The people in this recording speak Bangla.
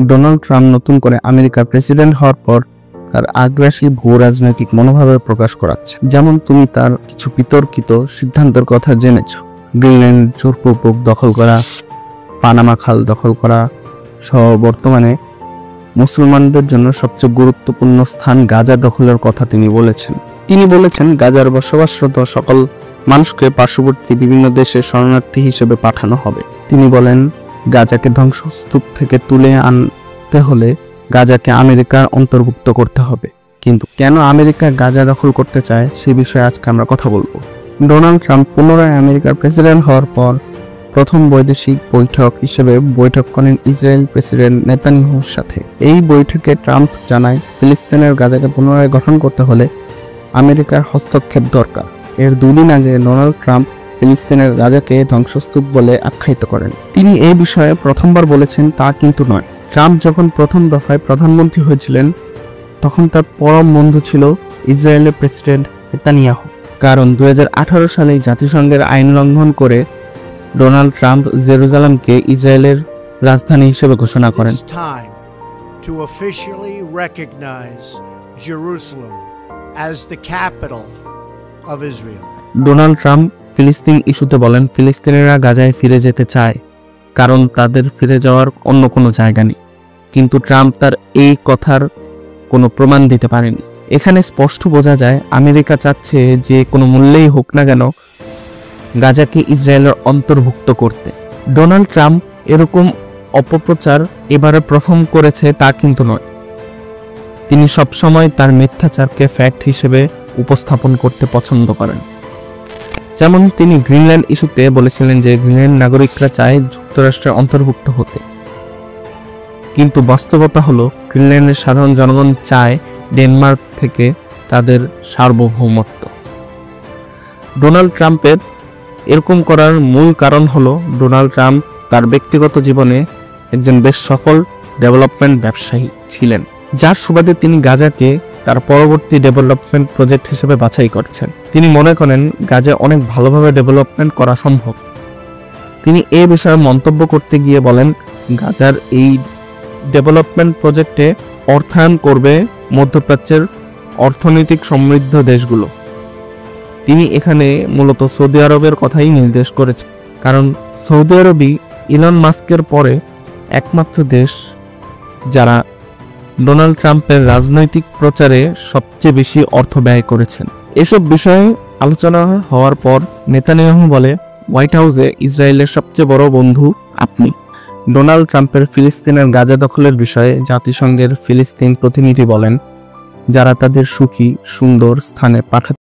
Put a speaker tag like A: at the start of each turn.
A: ডোনাল্ড ট্রাম্প নতুন করে আমেরিকার প্রেসিডেন্ট হওয়ার পর তার আগ্রাসী ভূ রাজনৈতিক মনোভাবের প্রকাশ করাচ্ছে। যেমন তুমি তার কিছু বিতর্কিত সিদ্ধান্তের কথা জেনেছ। গ্রিনল্যান্ড জোরপূর্বক দখল করা, পানামা খাল দখল করা সহ বর্তমানে মুসলমানদের জন্য সবচেয়ে গুরুত্বপূর্ণ স্থান গাজা দখলের কথা তিনি বলেছেন গাজার বসবাসরত সকল মানুষকে পার্শ্ববর্তী বিভিন্ন দেশে শরণার্থী হিসেবে পাঠানো হবে। তিনি বলেন, গাজাকে ধ্বংসস্তূপ থেকে তুলে আনতে হলে গাজাকে আমেরিকার অন্তর্ভুক্ত করতে হবে। কিন্তু কেন আমেরিকা গাজা দখল করতে চায় সে বিষয়ে আজকে আমরা কথা বলবো। ডোনাল্ড ট্রাম্প পুনরায় আমেরিকার প্রেসিডেন্ট হওয়ার পর প্রথম বৈদেশিক বৈঠক হিসেবে বৈঠক করেন ইসরায়েল প্রেসিডেন্ট নেতানিয়াহুর সাথে। এই বৈঠকে ট্রাম্প জানায়, ফিলিস্তিনের গাজাকে পুনরায় গঠন করতে হলে আমেরিকার হস্তক্ষেপ দরকার। এর দুদিন আগে ডোনাল্ড ট্রাম্প ফিলিস্তিনের গাজাকে ধ্বংসস্তূপ বলে আখ্যায়িত করেন। তিনি এই বিষয়ে প্রথমবার বলেছেন তা কিন্তু নয়। ট্রাম্প যখন প্রথম দফায় প্রধানমন্ত্রী হয়েছিলেন তখন তার পরম বন্ধু ছিল ইসরায়েলের প্রেসিডেন্ট নেতানিয়াহু। কারণ 2018 সালে জাতিসংঘের আইন লঙ্ঘন করে ডোনাল্ড ট্রাম্প জেরুজালেমকে ইসরায়েলের রাজধানী হিসেবে ঘোষণা করেন। ডোনাল্ড ট্রাম্প ফিলিস্তিন ইস্যুতে বলেন, ফিলিস্তিনিরা গাজায় ফিরে যেতে চায় কারণ তাদের ফিরে যাওয়ার অন্য কোনো জায়গা নেই। কিন্তু ট্রাম্প তার এই কথার কোনো প্রমাণ দিতে পারেনি। এখানে স্পষ্ট বোঝা যায় আমেরিকা চাচ্ছে যে কোনো মূল্যেই হোক না কেন গাজাকে ইসরায়েলের অন্তর্ভুক্ত করতে। ডোনাল্ড ট্রাম্প এরকম অপপ্রচার এবারে প্রথম করেছে তা কিন্তু নয়। তিনি সবসময় তার মিথ্যাচারকে ফ্যাক্ট হিসেবে উপস্থাপন করতে পছন্দ করেন। যেমন তিনি গ্রিনল্যান্ড ইস্যুতে বলেছিলেন যে গ্রিনল্যান্ড নাগরিকরা চায় যুক্তরাষ্ট্রের অন্তর্ভুক্ত হতে, কিন্তু বাস্তবতা হলো গ্রিনল্যান্ডের সাধারণ জনগণ চায় ডেনমার্ক থেকে তাদের সার্বভৌমত্ব। ডোনাল্ড ট্রাম্পের এরকম করার মূল কারণ হলো ডোনাল্ড ট্রাম্প তার ব্যক্তিগত জীবনে একজন বেশ সফল ডেভেলপমেন্ট ব্যবসায়ী ছিলেন, যার সুবাদে তিনি গাজাকে তার পরবর্তী ডেভেলপমেন্ট প্রজেক্ট হিসেবে বাছাই করছেন। তিনি মনে করেন গাজা অনেক ভালোভাবে ডেভেলপমেন্ট করা সম্ভব। তিনি এই বিষয়ে মন্তব্য করতে গিয়ে বলেন, গাজার এই ডেভেলপমেন্ট প্রজেক্টে অর্থায়ন করবে মধ্যপ্রাচ্যের অর্থনৈতিক সমৃদ্ধ দেশগুলো। তিনি এখানে মূলত সৌদি আরবের কথাই নির্দেশ করেছেন, কারণ সৌদি আরবই ইলন মাস্কের পরে একমাত্র দেশ যারা ডোনাল্ড ট্রাম্পের রাজনৈতিক প্রচারে সবচেয়ে বেশি অর্থ ব্যয় করেছেন। এসব বিষয়ে আলোচনা হওয়ার পর নেতানিয়াহু বলে, হোয়াইট হাউসে ইসরায়েলের সবচেয়ে বড় বন্ধু আপনি। ডোনাল্ড ট্রাম্পের ফিলিস্তিনের গাজা দখলের বিষয়ে জাতিসংঘের ফিলিস্তিন প্রতিনিধি বলেন, যারা তাদের সুখী সুন্দর স্থানে পাঠাতে